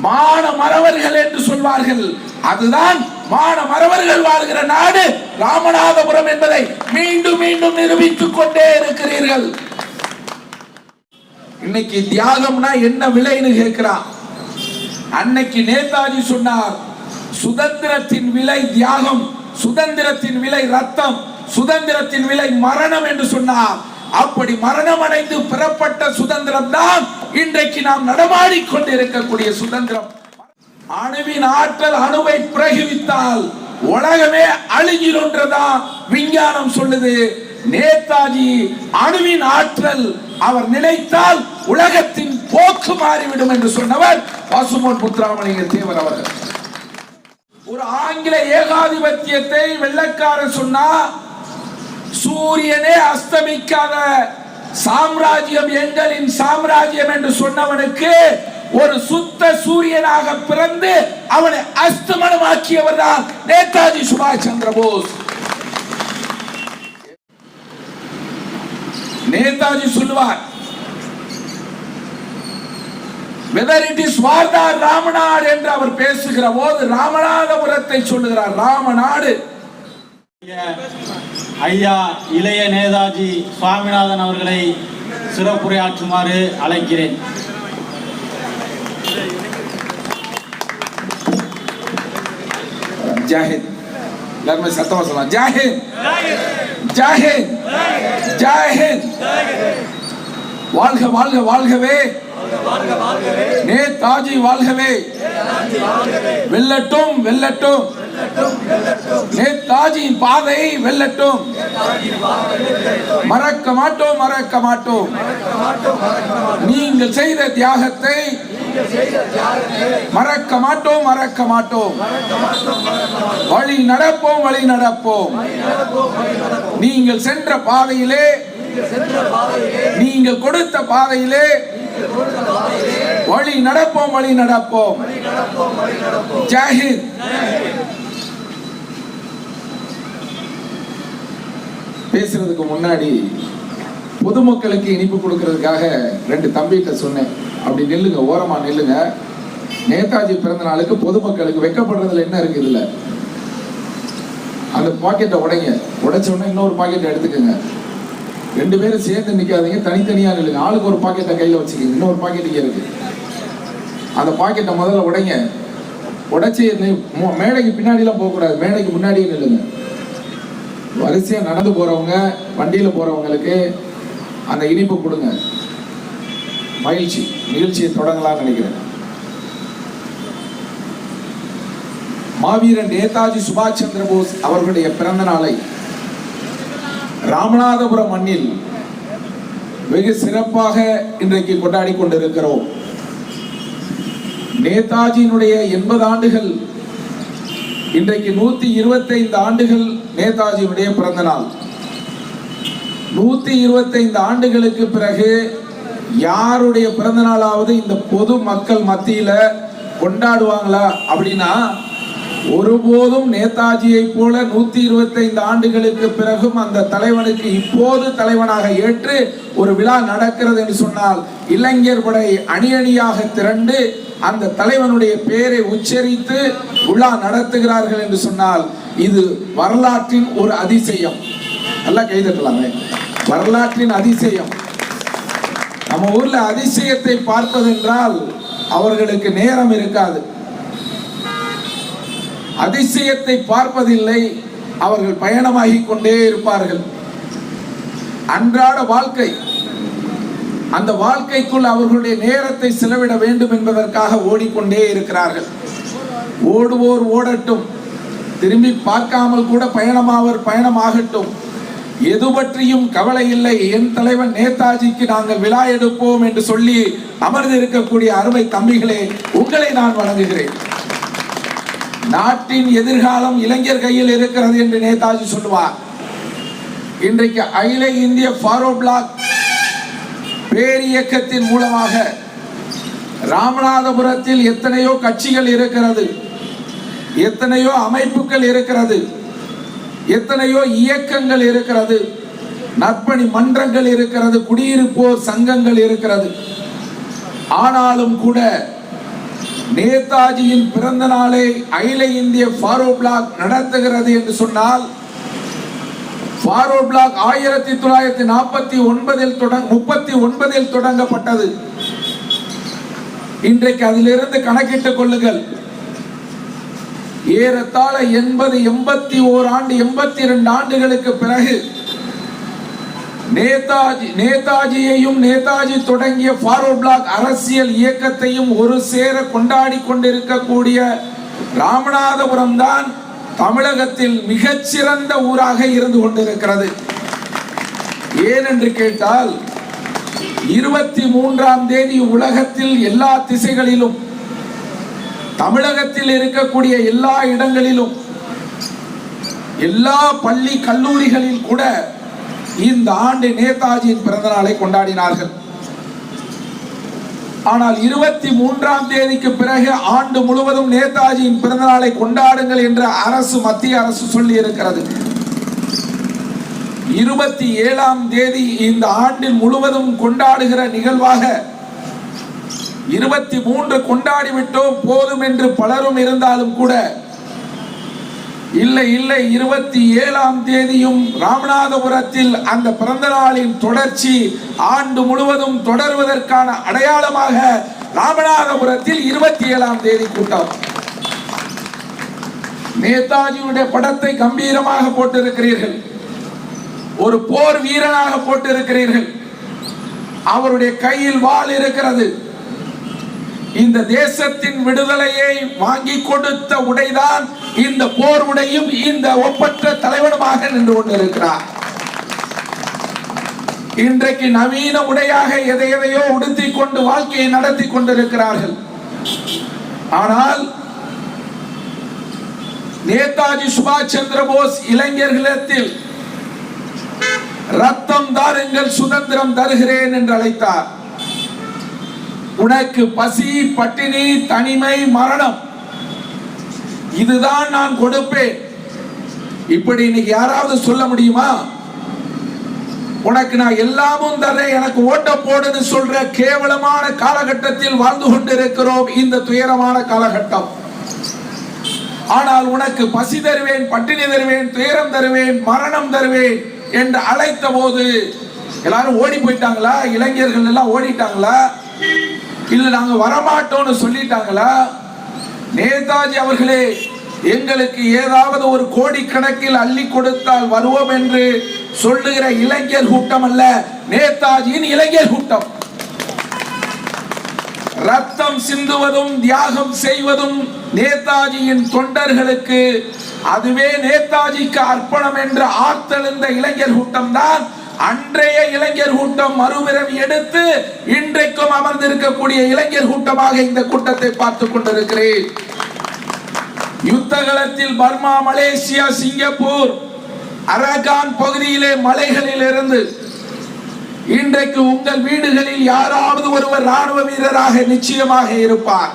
மான மறவர்கள் என்று சொல்வார்கள். அதுதான் மான மறவர்கள் வாழ்கிற நாடு ராமநாதபுரம் என்பதை மீண்டும் மீண்டும் நிரூபித்துக் கொண்டே இருக்கிறீர்கள். இன்னைக்கு தியாகம்னா என்ன விலைன்னு கேட்கிறான். அன்னைக்கு நேதாஜி சொன்னார், சுதந்திரத்தின் விலை தியாகம், சுதந்திரத்தின் விலை ரத்தம், சுதந்திரத்தின் விலை மரணம் என்று சொன்னார். அப்படி மரணம் அடைந்து பெறப்பட்ட சுதந்திரம் தான் இன்றைக்கு நாம் நடமாடிக்கொண்டு இருக்கக்கூடிய சுதந்திரம். அணுவின் ஆற்றல் அணுவை பிரயோகித்தால் உலகமே அழிஞ்சிடும் என்றுதான் விஞ்ஞானம் சொல்லுது. நேதாஜி அணுவின் ஆற்றல் அவர் நினைத்தால் உலகத்தின் போக்கு மாறிவிடும் என்று சொன்னவர் பசும்பொன் முத்துராமலிங்க தேவர் அவர்கள். ஒரு ஆங்கில ஏகாதிபத்தியத்தை வெள்ளைக்காரர் சொன்னா சூரியனே அஸ்தமிக்காத சாம்ராஜ்யம் எங்களின் சாம்ராஜ்யம் என்று சொன்னவனுக்கு ஒரு சுத்த சூரியனாக பிறந்து அவனை அஸ்தமனமாக்கியவர் தான் நேதாஜி சுபாஷ் சந்திர போஸ். நேதாஜி சொல்லுவார், whether it is Wardha Ramanad என்று அவர் பேசுகிற போது ராமநாதபுரத்தை சொல்லுகிறார். ராமநாடு. ஐயா இளைய நேதாஜி சுவாமிநாதன் அவர்களை சிறப்புரையாற்றுமாறு அழைக்கிறேன். ஜாஹித். எல்லாருமே சத்தமா சொல்லலாம். ஜாஹித், ஜாஹித், ஜாஹித். வாழ்க வாழ்க வாழ்கவே நேதாஜி வாழ்கவே. வெல்லட்டும் வெல்லட்டும் நேதாஜியின் பாதை வெல்லட்டும். மறக்க மாட்டோம் மறக்க மாட்டோம். நீங்கள் செய்த தியாகத்தை மறக்க மாட்டோம் மறக்க மாட்டோம். வழி நடப்போம் வழி நடப்போம். நீங்கள் சென்ற பாதையிலே, நீங்கள் கொடுத்த பாதையிலே வழி நடப்போம் வழி நடப்போம். ஜாஹித். பேசுறதுக்கு முன்னாடி பொதுமக்களுக்கு இனிப்பு கொடுக்கறதுக்காக 2 தம்பிகிட்ட சொன்னேன், அப்படி நில்லுங்க, ஓரமா நில்லுங்க. நேதாஜி பிறந்த நாளுக்கு பொதுமக்களுக்கு வெக்கப்படுறதுல என்ன இருக்கு? இதுல அந்த பாக்கெட்டை உடைங்க. உடைச்ச உடனே இன்னொரு பாக்கெட்டை எடுத்துக்கோங்க. 2 பேரும் சேர்ந்து நிக்காதீங்க, தனித்தனியா நில்லுங்க. ஆளுக்கு ஒரு பாக்கெட்டை கையில வச்சுக்கோங்க. இன்னொரு பாக்கெட் இங்க இருக்கு. அந்த பாக்கெட்டை முதல்ல உடைங்க. உடைச்சி மேடைக்கு பின்னாடி எல்லாம் போக கூடாது, மேடைக்கு முன்னாடியே நில்லுங்க. வரிசையா நடந்து போறவங்க, வண்டியில போறவங்களுக்கு அந்த இனிப்பு கொடுங்க. மகிழ்ச்சி நிகழ்ச்சியை தொடங்கலாம் நினைக்கிறேன். மாவீரன் நேதாஜி சுபாஷ் சந்திர போஸ் அவர்களுடைய பிறந்த நாளை ராமநாதபுரம் மண்ணில் வெகு சிறப்பாக இன்றைக்கு கொண்டாடி கொண்டிருக்கிறோம். நேதாஜியினுடைய 80 ஆண்டுகள், இன்றைக்கு 125 ஆண்டுகள் நேதாஜியினுடைய பிறந்த நாள். 125 ஆண்டுகளுக்கு பிறகு யாருடைய பிறந்த நாளாவது இந்த பொது மக்கள் மத்தியில கொண்டாடுவாங்களா அப்படின்னா, ஒருபோதும் நேதாஜியை போல 125 ஆண்டுகளுக்கு பிறகும் அந்த தலைவனுக்கு இப்போது தலைவனாக ஏற்று ஒரு விழா நடக்கிறது என்று சொன்னால், இளைஞர் படை அணி அணியாக திரண்டு அந்த தலைவனுடைய பெயரை உச்சரித்து விழா நடத்துகிறார்கள் என்று சொன்னால், இது வரலாற்றின் ஒரு அதிசயம். நல்லா கைதட்டலாமே. வரலாற்றின் அதிசயம். நம்ம ஊர்ல அதிசயத்தை பார்ப்பதென்றால் அவர்களுக்கு நேரம் இருக்காது. அதிசயத்தை பார்ப்பதில்லை, அவர்கள் பயணமாகிக் கொண்டே இருப்பார்கள். அன்றாட வாழ்க்கை, அந்த வாழ்க்கைக்குள் அவர்களுடைய நேரத்தை செலவிட வேண்டும் என்பதற்காக ஓடிக்கொண்டே இருக்கிறார்கள். ஓடுவோர் ஓடட்டும், திரும்பி பார்க்காமல் கூட பயணமாகட்டும், எது பற்றியும் கவலை இல்லை. என் தலைவன் நேதாஜிக்கு நாங்கள் விழா எடுப்போம் என்று சொல்லி அமர்ந்திருக்கக்கூடிய அருமை தம்பிகளே, உங்களை நான் வணங்குகிறேன். நாட்டின் எதிர்காலம் இளைஞர் கையில் இருக்கிறது என்று நேதாஜி சொல்லுவார். இன்றைக்கு அகில இந்திய ஃபார்வர்ட் பிளாக் பேரியக்கத்தின் மூலமாக ராமநாதபுரத்தில் எத்தனையோ கட்சிகள் இருக்கிறது, எத்தனையோ அமைப்புகள் இருக்கிறது, எத்தனையோ இயக்கங்கள் இருக்கிறது, நற்பணி மன்றங்கள் இருக்கிறது, குடியிருப்போர் சங்கங்கள் இருக்கிறது. ஆனாலும் கூட நேதாஜியின் பிறந்த நாளை அகில இந்திய ஃபார்வர்ட் பிளாக் நடத்துகிறது என்று சொன்னால், ஃபார்வர்ட் பிளாக் 1939 தொடங்கப்பட்டது. இன்றைக்கு அதிலிருந்து கணக்கிட்டுக் கொள்ளுங்கள். ஏறத்தாழ 82 ஆண்டுகளுக்கு பிறகு நேதாஜியையும் நேதாஜி தொடங்கிய ஃபார்வர்ட் பிளாக் அரசியல் இயக்கத்தையும் ஒரு சேர கொண்டாடி கொண்டிருக்கக்கூடிய ராமநாதபுரம் தான் தமிழகத்தில் மிகச்சிறந்த ஊராக இருந்து கொண்டிருக்கிறது. ஏனென்று கேட்டால், 23ஆம் தேதி உலகத்தில் எல்லா திசைகளிலும், தமிழகத்தில் இருக்கக்கூடிய எல்லா இடங்களிலும், எல்லா பள்ளி கல்லூரிகளில் கூட இந்த ஆண்டு நேதாஜியின் பிறந்த நாளை கொண்டாடினார்கள். ஆனால் 23ஆம் தேதிக்கு பிறகு ஆண்டு முழுவதும் நேதாஜியின் பிறந்த நாளை கொண்டாடுங்கள் என்று மத்திய அரசு சொல்லி இருக்கிறது. 27ஆம் தேதி இந்த ஆண்டில் முழுவதும் கொண்டாடுகிற நிகழ்வாக 23 கொண்டாடிவிட்டோம் போதும் என்று பலரும் இருந்தாலும் கூட, இல்லை 27ஆம் தேதியும் ராமநாதபுரத்தில் அந்த பிறந்த நாளின் தொடர்ச்சி ஆண்டு முழுவதும் தொடர்வதற்கான அடையாளமாக ராமநாதபுரத்தில் 27ஆம் தேதி கூட்டம். நேதாஜியுடைய படத்தை கம்பீரமாக போட்டிருக்கிறீர்கள். ஒரு போர் வீரனாக போட்டிருக்கிறீர்கள். அவருடைய கையில் வாள் இருக்கிறது. இந்த தேசத்தின் விடுதலையை வாங்கி கொடுத்த உடைதான் இந்த போர் உடையும் இந்த ஒப்பற்ற தலைவனுமாக நின்று கொண்டிருக்கிறார். இன்றைக்கு நவீன உடையாக எதையோ உடுத்திக் கொண்டு வாழ்க்கையை நடத்தி கொண்டிருக்கிறார்கள். ஆனால் நேதாஜி சுபாஷ் சந்திர போஸ் இளைஞர்களிடத்தில் ரத்தம் தாருங்கள், சுதந்திரம் தருகிறேன் என்று அழைத்தார். உனக்கு பசி, பட்டினி, தனிமை, மரணம், இதுதான் நான் கொடுப்பேன். இப்படி இன்னைக்கு யாராவது சொல்ல முடியுமா? உனக்கு நான் எல்லாமும் தரேன், எனக்கு ஓட்ட போடுன்னு சொல்ற கேவலமான காலகட்டத்தில் வாழ்ந்து கொண்டிருக்கிறோம். இந்த துயரமான காலகட்டம். ஆனால் உனக்கு பசி தருவேன், பட்டினி தருவேன், துயரம் தருவேன், மரணம் தருவேன் என்று அழைத்த போது எல்லாரும் ஓடி போயிட்டாங்களா? இளைஞர்கள் எல்லாம் ஓடிட்டாங்களா? இல்ல நாங்க வரமாட்டோம்னு சொல்லிட்டாங்களா? நேதாஜி அவர்களே, எங்களுக்கு ஏதாவது ஒரு கோடி கணக்கில் அள்ளி கொடுத்தால் வருவோம் என்று சொல்லுகிற இளைஞர் கூட்டம் அல்ல, நேதாஜியின் இளைஞர் கூட்டம். ரத்தம் சிந்துவதும் தியாகம் செய்வதும் நேதாஜியின் தொண்டர்களுக்கு, அதுவே நேதாஜிக்கு அர்ப்பணம் என்ற ஆர்த்தெழுந்த இளைஞர் கூட்டம் தான் அன்றைய இளைஞர் கூட்டம். மறுபிறவி எடுத்து இன்றைக்கும் அமர்ந்திருக்கக்கூடிய இளைஞர் கூட்டமாக இந்த கூட்டத்தை பார்த்துக் கொண்டிருக்கிறேன். யுத்தகலத்தில் பர்மா, மலேசியா, சிங்கப்பூர், அரகான் பகுதியிலே மலைகளில் இருந்து இன்றைக்கு உங்கள் வீடுகளில் யாராவது ஒருவர் ராணுவ வீரராக நிச்சயமாக இருப்பார்.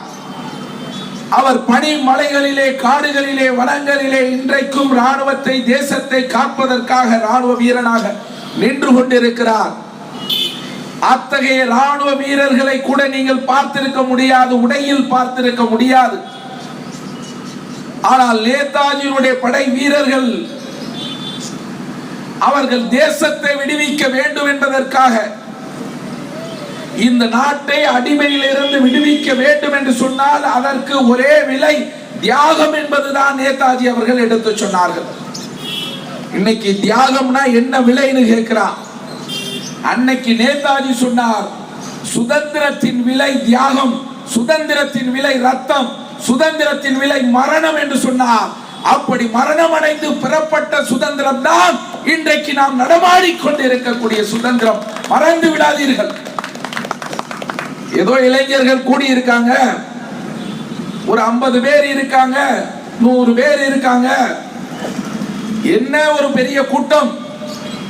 அவர் பனி மலைகளிலே, காடுகளிலே, வனங்களிலே இன்றைக்கும் ராணுவத்தை, தேசத்தை காப்பதற்காக ராணுவ வீரனாக நின்று கொண்டிருக்கிறார். அத்தகைய ராணுவ வீரர்களை கூட நீங்கள் பார்த்திருக்க முடியாது, உடையில் பார்த்திருக்க முடியாது. ஆனால் நேதாஜியினுடைய படை வீரர்கள், அவர்கள் தேசத்தை விடுவிக்க வேண்டும் என்பதற்காக, இந்த நாட்டை அடிமையில் இருந்து விடுவிக்க வேண்டும் என்று சொன்னால் அதற்கு ஒரே விலை தியாகம் என்பதுதான் நேதாஜி அவர்கள் எடுத்து சொன்னார்கள். இன்னைக்கு தியாகம்னா என்ன விலைன்னு கேட்கிறான். அன்னைக்கு நேதாஜி சொன்னார், சுதந்திரத்தின் விலை தியாகம், சுதந்திரத்தின் விலை ரத்தம், சுதந்திரத்தின் விலை மரணம் என்று சொன்னார். அப்படி மரணம் அடைந்து பெறப்பட்ட சுதந்திரம் தான் இன்றைக்கு நாம் நடமாடிக்கொண்டு இருக்கக்கூடிய சுதந்திரம். மறந்து விடாதீர்கள். ஏதோ இளைஞர்கள் கூடி இருக்காங்க, ஒரு 50 பேர் இருக்காங்க, 100 பேர் இருக்காங்க, என்ன ஒரு பெரிய கூட்டம்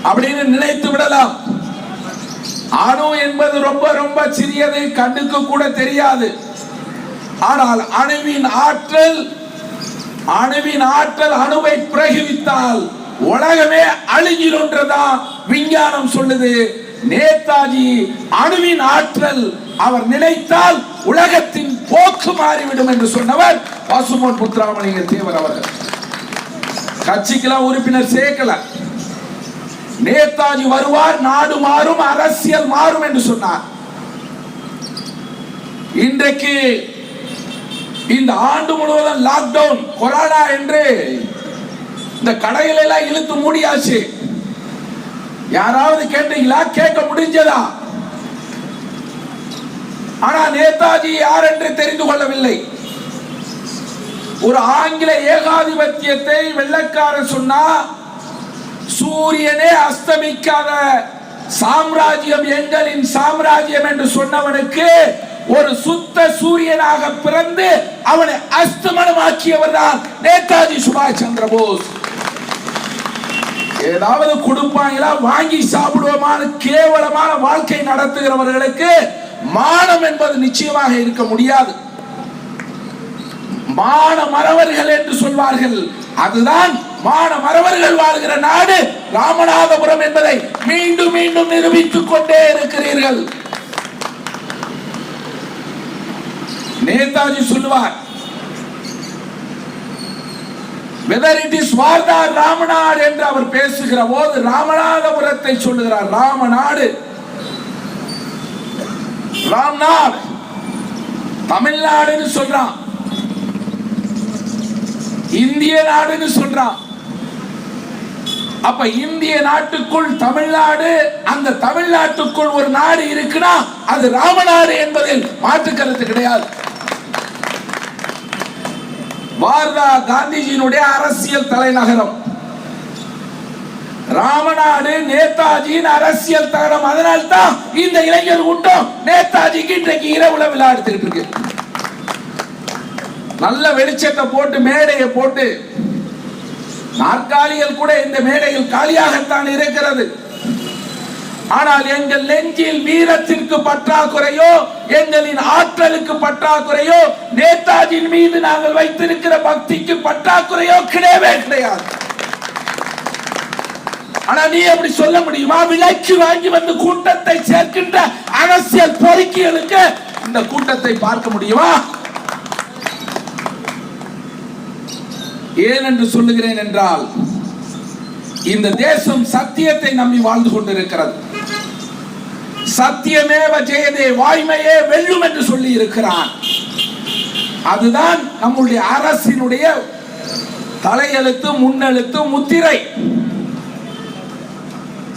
அப்படின்னு நினைத்து விடலாம். அணு என்பது ரொம்ப ரொம்ப சிறியது, கண்ணுக்கு கூட தெரியாது. ஆனால் அணுவின் ஆற்றல் அணுவை பிரயோகித்தால் உலகமே அழிஞ்சிரும்ன்றதான் விஞ்ஞானம் சொல்லுது. நேதாஜி அணுவின் ஆற்றல், அவர் நினைத்தால் உலகத்தின் போக்கு மாறிவிடும் என்று சொன்னவர் பசும்பொன் முத்துராமலிங்க தேவர் அவர்கள். கட்சிக்கெல்லாம் உறுப்பினர் சேர்க்கல. நேதாஜி வருவார், நாடு மாறும், அரசியல் மாறும் என்று சொன்னார். இன்றைக்கு இந்த ஆண்டு முழுவதும் லாக்டவுன், கொரோனா என்று இந்த கடைகளை எல்லாம் இழுத்து மூடியாச்சு. யாராவது கேட்டீங்களா? கேட்க முடிஞ்சதா? ஆனா நேதாஜி யார் என்று தெரிந்து கொள்ளவில்லை. ஒரு ஆங்கில ஏகாதிபத்தியத்தை வெள்ளைக்காரர் சொன்னா, சூரியனே அஸ்தமிக்காத சாம்ராஜ்யம் எங்களின் சாம்ராஜ்யம் என்று சொன்னவனுக்கு ஒரு சுத்த சூரியனாக பிறந்து அவனை அஸ்தமனமாக்கியவர் தான் நேதாஜி சுபாஷ் சந்திர போஸ். ஏதாவது கொடுப்பாங்களா, வாங்கி சாப்பிடுவோமான கேவலமான வாழ்க்கை நடத்துகிறவர்களுக்கு மானம் என்பது நிச்சயமாக இருக்க முடியாது. மான மறவர்கள் என்று சொல்வார்கள். அதுதான் மான மறவர்கள் வாழ்கிற நாடு ராமநாதபுரம் என்பதை மீண்டும் மீண்டும் நிரூபித்துக் கொண்டே இருக்கிறீர்கள். நேதாஜி சொல்லுவார், whether it is Wardha Ramanad என்று அவர் பேசுகிற போது ராமநாதபுரத்தை சொல்லுகிறார். ராமநாடு, ராம்நாடு, தமிழ்நாடுன்னு சொல்றான், இந்திய நாடுன்னு சொல்றான். அப்ப இந்திய நாட்டுக்குள் தமிழ்நாடு, அந்த தமிழ்நாட்டுக்குள் ஒரு நாடு இருக்குன்னா அது ராமநாடு என்பதில் மாற்று கருத்து கிடையாது. வார்தா காந்திஜியினுடைய அரசியல் தலைநகரம், ராமநாடு நேதாஜியின் அரசியல் தகரம். அதனால்தான் இந்த இளைஞர் கூட்டம் நேதாஜிக்கு இன்றைக்கு இரவுல விழா எடுத்துக்கிட்டு இருக்கு. நல்ல வெளிச்சத்தை போட்டு, மேடையை போட்டு, நாற்காலிகள் கூட இந்த மேடையில் காலியாகத்தான் இருக்கிறது. ஆனால் எங்கள் நெஞ்சில் வீரத்திற்கு பற்றாக்குறையோ, எங்களின் ஆற்றலுக்கு பற்றாக்குறையோ, நேதாஜியின் மீது நாங்கள் வைத்திருக்கிற பக்திக்கு பற்றாக்குறையோ கிடையவே கிடையாது. ஆனா நீ அப்படி சொல்ல முடியுமா? விலைக்கு வாங்கி வந்து கூட்டத்தை சேர்க்கின்ற அரசியல் பொறுக்கிகளுக்கு இந்த கூட்டத்தை பார்க்க முடியுமா? ஏன் என்று சொல்லுகிறேன் என்றால், இந்த தேசம் சத்தியத்தை நம்பி வாழ்ந்து கொண்டிருக்கிறது. சத்தியமேவ ஜெயதே, வாய்மையே வெல்லும் என்று சொல்லி இருக்கிறான். அதுதான் நம்முடைய அரசினுடைய தலையெழுத்து, முன்னெழுத்து, முத்திரை.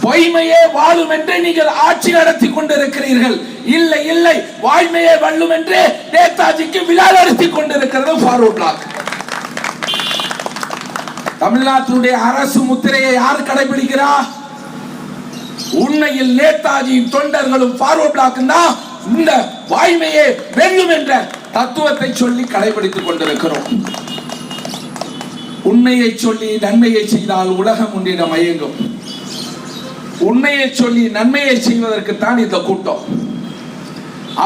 பொய்மையே வாழும் என்று நீங்கள் ஆட்சி நடத்தி கொண்டிருக்கிறீர்கள். இல்லை இல்லை, வாய்மையே வெல்லும் என்று நேதாஜிக்கு விழா நடத்தி கொண்டிருக்கிறது ஃபார்வர்ட் பிளாக். தமிழ்நாட்டினுடைய அரசு முத்திரையை யார் கடைபிடிக்கிறா? உண்மையில் நேதாஜியின் தொண்டர்களும் ஃபார்வர்ட் பிளாக் தான் இந்த வாய்மையை வெல்லும் என்ற தத்துவத்தை சொல்லி கடைபிடித்துக் கொண்டிருக்கிறோம். உண்மையை சொல்லி நன்மையை செய்தால் உலகம் உன்னிடம் மயங்கும். உண்மையை சொல்லி நன்மையை செய்வதற்குத்தான் இந்த கூட்டம்.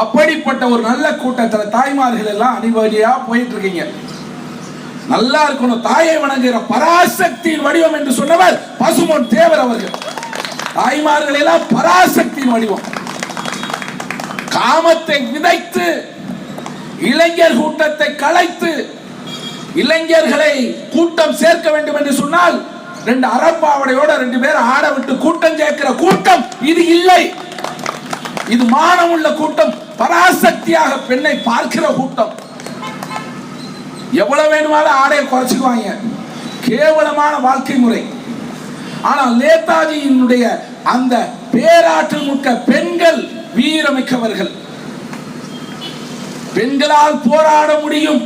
அப்படிப்பட்ட ஒரு நல்ல கூட்டத்தில் தாய்மார்கள் எல்லாம் அணிவழியா போயிட்டு இருக்கீங்க. நல்லா இருக்கணும். தாயை வணங்குகிற பராசக்தியின் வடிவம் என்று சொன்னவர் பசும்பொன் தேவர் அவர்கள். தாய்மார்கள் எல்லாம் பராசக்தியின் வடிவம். காமத்தை விதைத்து இளைஞர் கூட்டத்தை கலைத்து இளைஞர்களை கூட்டம் சேர்க்க வேண்டும் என்று சொன்னால், ரெண்டு அறப்பாவடையோட ரெண்டு பேர் ஆட விட்டு கூட்டம் சேர்க்கிற கூட்டம் இது இல்லை. இது மானமுள்ள கூட்டம், பராசக்தியாக பெண்ணை பார்க்கிற கூட்டம். எவ்வளவு வேணுமாலும் ஆடையை குறைச்சுக்குவாங்க. கேவலமான வாழ்க்கை முறை. ஆனால் நேதாஜியினுடைய அந்த பேராற்றல் மிக்க பெண்கள் வீரமிக்கவர்கள். பெண்களால் போராட முடியும்.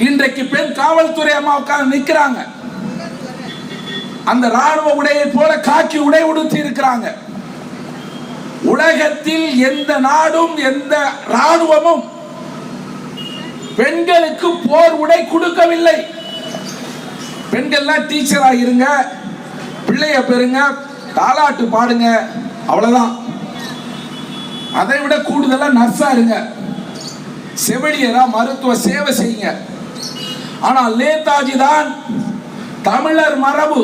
இன்றைக்கு பெண் காவல்துறை அம்மா உட்கார்ந்து நிற்கிறாங்க. அந்த ராணுவ உடையை போல காக்கி உடை உடுத்தி இருக்கிறாங்க. உலகத்தில் எந்த நாடும் எந்த ராணுவமும் பெண்களுக்கு போர் உடை கொடுக்கவில்லை. பெண்கள்லாம் டீச்சரா இருங்க, பிள்ளைய பெறுங்க, தாலாட்டு பாடுங்க, அவ்வளவுதான். அதை விட கூடுதலா நர்ஸா இருங்க, செவிலியரா மருத்துவ சேவை செய்யுங்க. ஆனால் நேதாஜி தான் தமிழர் மரபு,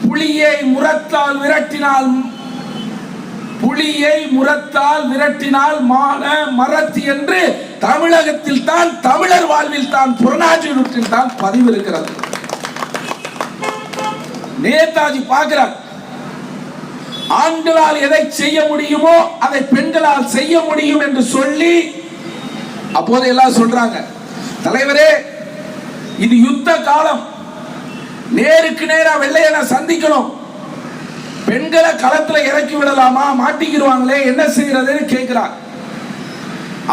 புலியை முரத்தால் விரட்டினால் மான மரத்தி என்று தமிழகத்தில் தான், தமிழர் வாழ்வில் தான், புறநானூற்றில் தான் பதிவு இருக்கிறது. நேதாஜி பார்க்கிறார், ஆண்களால் எதை செய்ய முடியுமோ அதை பெண்களால் செய்ய முடியும் என்று சொல்லி, அப்போது எல்லாம் சொல்றாங்க, தலைவரே இது யுத்த காலம், நேருக்கு நேரா வெள்ளையனை சந்திக்கணும், பெண்களை களத்துல இறக்கி விடலாமா, மாட்டிக்கிடுவாங்களே, என்ன செய்யறதுன்னு கேட்கிறார்.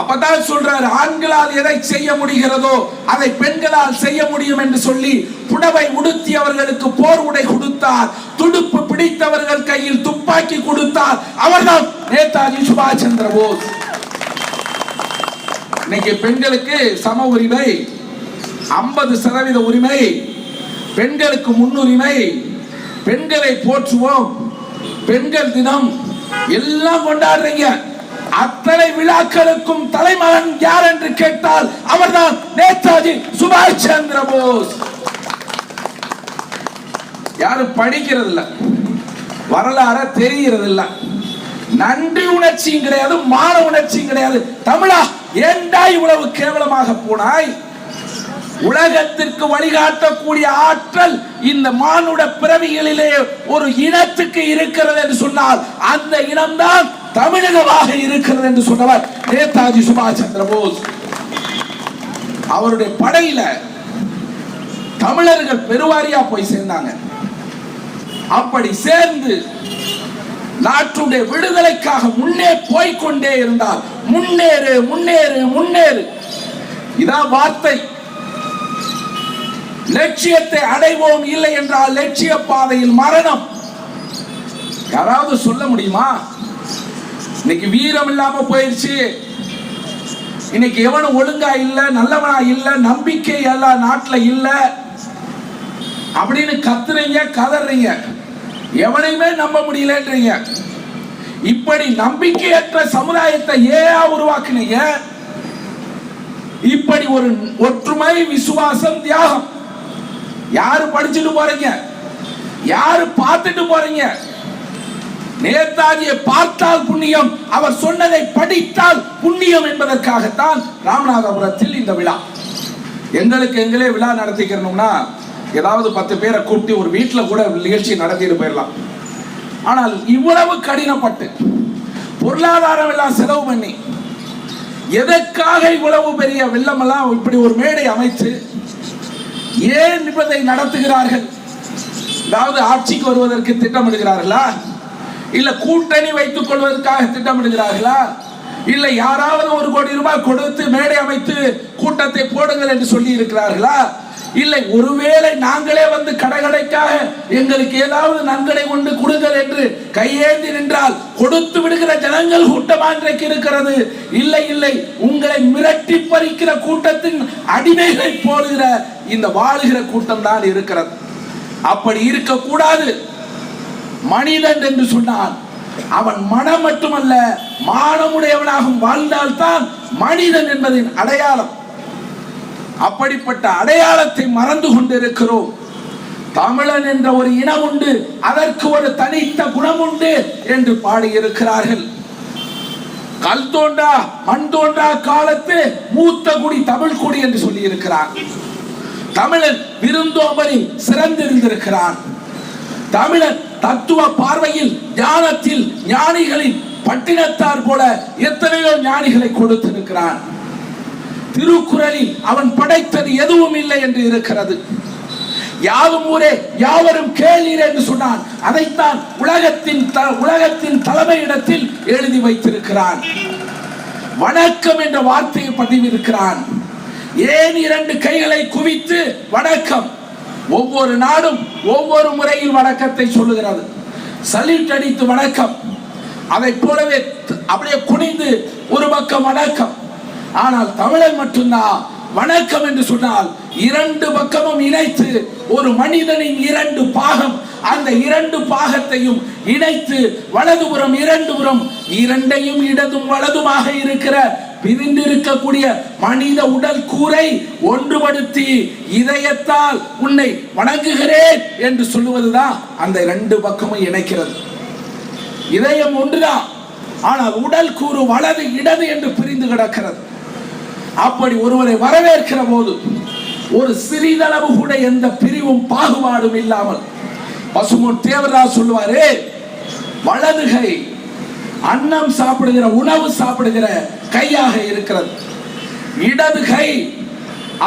அப்பதான் சொல்றாரு, ஆண்களால் எதை செய்ய முடிகிறதோ அதை பெண்களால் செய்ய முடியும் என்று சொல்லி புடவை உடுத்தியவர்களுக்கு போர் உடை கொடுத்தார், துடுப்பு பிடித்தவர்கள் கையில் துப்பாக்கி கொடுத்தார். அவர்தான் நேதாஜி சுபாஷ் சந்திர போஸ். இன்னைக்கு பெண்களுக்கு சம உரிமை, 50% உரிமை, பெண்களுக்கு முன்னுரிமை, பெண்களை போற்றுவோம், பெண்கள் தினம் எல்லாம் கொண்டாடுறீங்க. அத்தனை விழாக்களுக்கும் தலைமகன் யார் என்று கேட்டால் அவர்தான் நேதாஜி சுபாஷ் சந்திர போஸ். யாரும் படிக்கிறது இல்ல, வரலாறு தெரிகிறது இல்ல, நன்றி உணர்ச்சியும் கிடையாது, மான உணர்ச்சியும் கிடையாது. தமிழா ஏண்டா இவ்வளவு கேவலமாக போனாய்? உலகத்திற்கு வழிகாட்டக்கூடிய ஆற்றல் இந்த மானுட பிறவிகளிலே ஒரு இனத்துக்கு இருக்கிறது என்று சொன்னால் அந்த இனம்தான் தமிழகமாக இருக்கிறது என்று சொன்னவர் நேதாஜி சுபாஷ் சந்திர போஸ். அவருடைய படையில தமிழர்கள் பெருவாரியா போய் சேர்ந்தாங்க. அப்படி சேர்ந்து நாட்டுடைய விடுதலைக்காக முன்னே போய்கொண்டே இருந்தார். முன்னேறு முன்னேறு முன்னேறு, இதான் வார்த்தை. லட்சியத்தை அடைவோம், இல்லை என்றால் லட்சிய பாதையில் மரணம். யாராவது சொல்ல முடியுமா? இன்னைக்கு வீரம் இல்லாம போயிருச்சு. இன்னைக்கு எவனும் ஒழுங்கா இல்ல, நல்லவனா இல்ல, நம்பிக்கை எல்லாம் நாட்டுல இல்ல அப்படின்னு கத்துறீங்க, கதறீங்க, எவனையுமே நம்ப முடியலன்றீங்க. இப்படி நம்பிக்கையற்ற சமுதாயத்தை ஏன் உருவாக்குனீங்க? இப்படி ஒரு ஒற்றுமை, விசுவாசம், தியாகம் யாரு படிச்சுட்டு போறீங்க? யாரு பார்த்துட்டு போறீங்க? நேதாஜியை பார்த்தால் புண்ணியம், அவர் சொன்னதை படித்தால் புண்ணியம் என்பதற்காகத்தான் ராமநாதபுரத்தில் இந்த விழா. எங்களே விழா நடத்திக்கணும்னா ஏதாவது 10 பேரை கூட்டி ஒரு வீட்டில் கூட நிகழ்ச்சி நடத்திட்டு போயிடலாம். ஆனால் இவ்வளவு கடினப்பட்டு பொருளாதாரம் எல்லாம் செலவு பண்ணி எதற்காக இவ்வளவு பெரிய வெள்ளமெல்லாம் இப்படி ஒரு மேடை அமைத்து ஏன் இதை நடத்துகிறார்கள்? அதாவது ஆட்சிக்கு வருவதற்கு திட்டமிடுகிறார்களா? இல்ல கூட்டணி வைத்துக் கொள்வதற்காக திட்டமிடுகிறார்களா? இல்ல யாராவது 1 கோடி ரூபாய் கொடுத்து மேடை அமைத்து கூட்டத்தை போடுங்கள் என்று சொல்லி இருக்கிறார்களா? இல்லை ஒருவேளை நாங்களே வந்து கடைக்காக எங்களுக்கு ஏதாவது நன்கொடை கொண்டு கொடுங்கள் என்று கையேந்தி நின்றால் கொடுத்து விடுகிற ஜனங்கள் கூட்டமா இன்றைக்கு இருக்கிறது? இல்லை இல்லை, உங்களை மிரட்டி பறிக்கிற கூட்டத்தின் அடிமைகளை போடுகிற இந்த வாழுகிற கூட்டம் தான் இருக்கிறது. அப்படி இருக்கக்கூடாது. மனிதன் என்று சொன்னால் அவன் மனம் மட்டுமல்ல மானமுடையவனாகவும் வாழ்ந்தால்தான் மனிதன் என்பதின் அடையாளம். அப்படிப்பட்ட அடையாளத்தை மறந்து கொண்டிருக்கிறோம். தமிழன் என்ற ஒரு இனம் உண்டு, அதற்கு ஒரு தனித்த குணம் உண்டு என்று பாடியிருக்கிறார்கள். கல் தோன்றா மண் தோன்றா காலத்து மூத்த குடி தமிழ் குடி என்று சொல்லி இருக்கிறார். தமிழன் விருந்தோம்பரில் சிறந்திருந்திருக்கிறான். தமிழன் தத்துவ பார்வையில் ஞானத்தில் ஞானிகளின் பட்டினத்தார் போல எத்தனையோ ஞானிகளை கொடுத்திருக்கிறான். திருக்குறளில் அவன் படைத்தது எதுவும் இல்லை என்று இருக்கிறது. யாவும் ஊரே யாவரும் கேளீர் என்று சொன்னான். அதைத்தான் உலகத்தின் தலைமையிடத்தில் எழுதி வைத்திருக்கிறான். வணக்கம் என்ற வார்த்தையை பதிவிருக்கிறான். ஏன் 2 கைகளை குவித்து வணக்கம்? ஒவ்வொரு நாடும் ஒவ்வொரு முறையில் வணக்கத்தை சொல்லுகிறது. சல்யூட் அடித்து வணக்கம், அதை போலவே அப்படியே குனிந்து ஒரு பக்கம் வணக்கம். ஆனால் தமிழன் மட்டும்தான் வணக்கம் என்று சொன்னால் 2 பக்கமும் இணைத்து ஒரு மனிதனின் 2 பாகம், அந்த 2 பாகத்தையும் இணைத்து வலதுபுறம் 2 புறம் 2யும் இடதும் வலதுமாக இருக்கிற பிரிந்திருக்கக்கூடிய மனித உடல் கூரை ஒன்றுபடுத்தி இதயத்தால் உன்னை வணங்குகிறேன் என்று சொல்லுவதுதான் அந்த இரண்டு பக்கமும் இணைக்கிறது. இதயம் ஒன்றுதான், ஆனால் உடல் கூறு வலது இடது என்று பிரிந்து கிடக்கிறது. அப்படி ஒருவரை வரவேற்கிற போது ஒரு சிறிதளவு கூட எந்த பிரிவும் பாகுபாடும் இல்லாமல் பசும்பொன் தேவராஜ் சொல்லுவாரு, வலது கை அன்னம் சாப்பிடுகிற உணவு சாப்பிடுகிற கையாக இருக்கிறது, இடது கை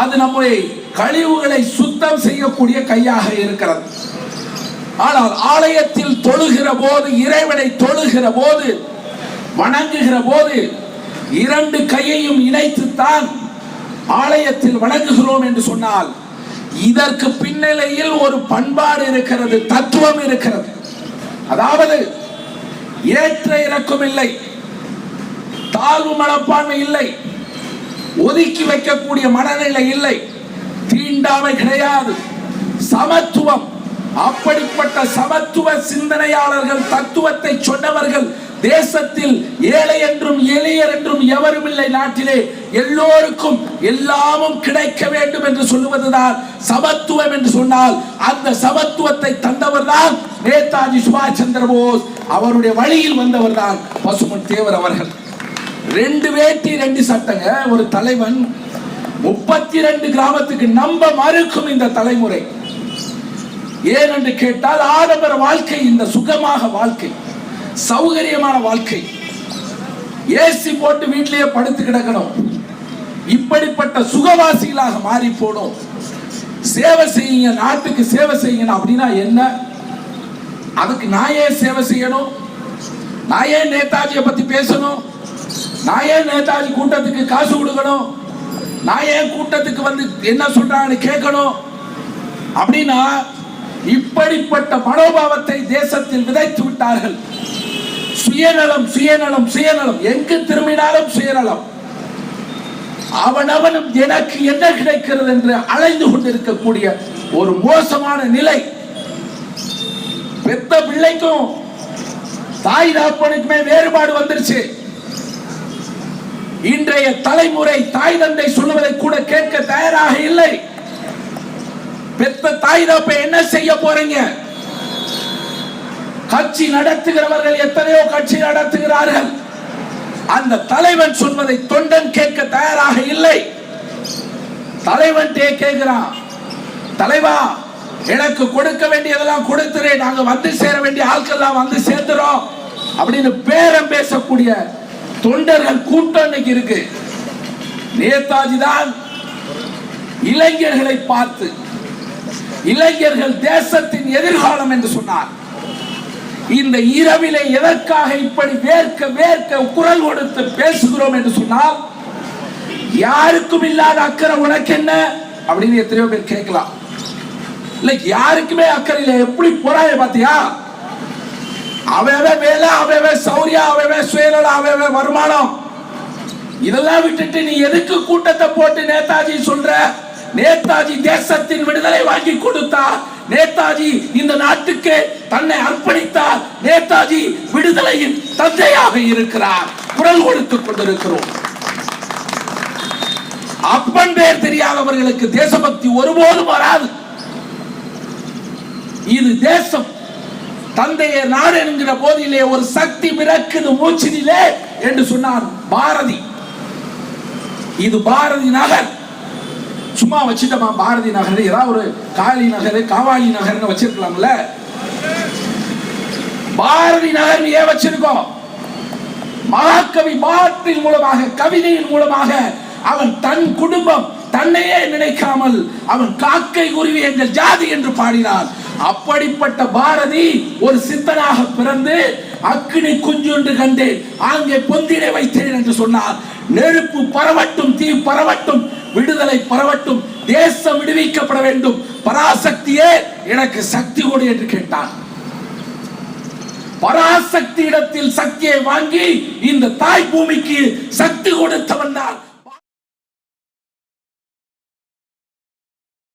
அது நம்முடைய கழிவுகளை சுத்தம் செய்யக்கூடிய கையாக இருக்கிறது. ஆனால் ஆலயத்தில் தொழுகிற போது, இறைவனை தொழுகிற போது, வணங்குகிற போது இரண்டு கையையும் இணைத்துத்தான் ஆலயத்தில் வணங்குகிறோம் என்று சொன்னால் இதற்கு பின்னணியில் ஒரு பண்பாடு இருக்கிறது, தத்துவம் இருக்கிறது. அதாவது ஏற்ற இறக்கம் இல்லை, தாழ்வு மனப்பான்மை இல்லை, ஒதுக்கி வைக்கக்கூடிய மனநிலை இல்லை, தீண்டாமை கிடையாது, சமத்துவம். அப்படிப்பட்ட சமத்துவ சிந்தனையாளர்கள், தத்துவத்தை சொன்னவர்கள் தேசத்தில் ஏழை என்றும் எளியர் என்றும் எவரும் இல்லை. நாட்டிலே எல்லோருக்கும் எல்லாமும் கிடைக்க வேண்டும் என்று சொல்லுவதுதான் சமத்துவம் என்று சொன்னால் அந்த சமத்துவத்தை தந்தவர் தான் நேதாஜி சுபாஷ் சந்திர போஸ். அவருடைய வழியில் வந்தவர் தான் பசும்பொன் தேவர் அவர்கள். 2 வேட்டி 2 சட்டங்க. ஒரு தலைவன் 32 கிராமத்துக்கு நம்ப மறுக்கும் இந்த தலைமுறை. ஏனென்று கேட்டால் ஆடம்பர வாழ்க்கை, இந்த சுகமாக வாழ்க்கை, சௌகரியமான வாழ்க்கை, ஏசி போட்டு வீட்டிலேயே படுத்து கிடக்கணும், இப்படிப்பட்ட சுகவாசிகளாக மாறி போடும். சேவை செய்யுங்க, நாட்டுக்கு சேவை செய்யுங்க அப்படின்னா என்ன? அதுக்கு நான் ஏன் சேவை செய்யணும்? நான் ஏன் நேதாஜியை பத்தி பேசணும்? நான் ஏன் நேதாஜி கூட்டத்துக்கு காசு கொடுக்கணும்? நான் ஏன் கூட்டத்துக்கு வந்து என்ன சொல்றாங்கன்னு கேட்கணும்? அப்படின்னா இப்படிப்பட்ட மனோபாவத்தை தேசத்தில் விதைத்து விட்டார்கள். சுயநலம், சுயநலம், சுயநலம், எங்கு திரும்பினாலும் சுயநலம். அவனவனும் எனக்கு என்ன கிடைக்கிறது என்று அலைந்து கொண்டிருக்கக்கூடிய ஒரு மோசமான நிலை. பெத்த பிள்ளைக்கும் தாய் தகப்பனுக்குமே வேறுபாடு வந்துருச்சு. இன்றைய தலைமுறை தாய் தந்தை சொல்லுவதை கூட கேட்க தயாராக இல்லை. பெத்த தாய் தகப்பை என்ன செய்ய போறீங்க? கட்சி நடத்துகிறவர்கள் எத்தனையோ கட்சி நடத்துகிறார்கள். அந்த தலைவன் சொல்வதை தொண்டன் கேட்க தயாராக இல்லை. தலைவன் கேட்கிறான், தலைவா எனக்கு கொடுக்க வேண்டியதெல்லாம் கொடுத்துறேன், நாங்க வந்து சேர வேண்டிய ஆட்கள் வந்து சேர்ந்துறோம் அப்படின்னு பேரம் பேசக்கூடிய தொண்டர்கள் கூட்டம் இன்னைக்கு இருக்கு. நேதாஜி தான் இளைஞர்களை பார்த்து, இளைஞர்கள் தேசத்தின் எதிர்காலம் என்று சொன்னார். இந்த இரவிலே எதற்காக இப்படி வேர்க்க வேர்க்க குரல் கொடுத்து பேசுகிறோம் என்று சொன்னால், யாருக்கும் இல்லாத அக்கறை உனக்கு என்ன அப்படின்னு எத்தனையோ பேர் கேட்கலாம். இல்ல யாருக்குமே அக்கறை இல்லை. எப்படி போறாய பாத்தியா? அவவே வேலை, அவவே சௌரியா, அவவே சுயநலம், அவவே வருமானம், இதெல்லாம் விட்டுட்டு நீ எதுக்கு கூட்டத்தை போட்டு நேதாஜி சொல்ற? நேதாஜி தேசத்தின் விடுதலை வாங்கி கொடுத்தார். நேதாஜி இந்த நாட்டுக்கு தன்னை அர்ப்பணித்தார். நேதாஜி விடுதலையின் தந்தையாக இருக்கிறார். குரல் கொடுத்துக் கொண்டிருக்கிறோம். அப்பன் பேர் தெரியாதவர்களுக்கு தேசபக்தி ஒருபோதும் வராது. இது தேசம், தந்தைய நாடு என்கிற போதிலே ஒரு சக்தி பிறக்குது மூச்சினிலே என்று சொன்னார் பாரதி. இது பாரதி நகர். சும்மா வச்சுட்டோமா பாரதி நகர்? ஏதாவது ஒரு காளி நகர், காவாலி நகர்னு வச்சிருக்கலாம்ல. பாரதி நகர் ஏன் வச்சிருக்கோம்? மகாகவி பாட்டின் மூலமாக, கவிதையின் மூலமாக அவன் தன் குடும்பம் தன்னையே நினைக்காமல் அவன் காக்கை குருவி எங்கள் ஜாதி என்று பாடினான். அப்படிப்பட்ட பாரதி ஒரு சித்தனாக பிறந்து அக்கினி குஞ்சொன்று கண்டேன் அங்கே பொந்தினை வைத்தேன் என்று சொன்னார். நெருப்பு பரவட்டும், தீ பரவட்டும், விடுதலை பரவட்டும், தேசம் விடுவிக்கப்பட வேண்டும், பராசக்தியே எனக்கு சக்தி கொடு என்று கேட்டான். பராசக்தி இடத்தில் சக்தியை வாங்கி இந்த தாய் பூமிக்கு சக்தி கொடுத்தவன் தான்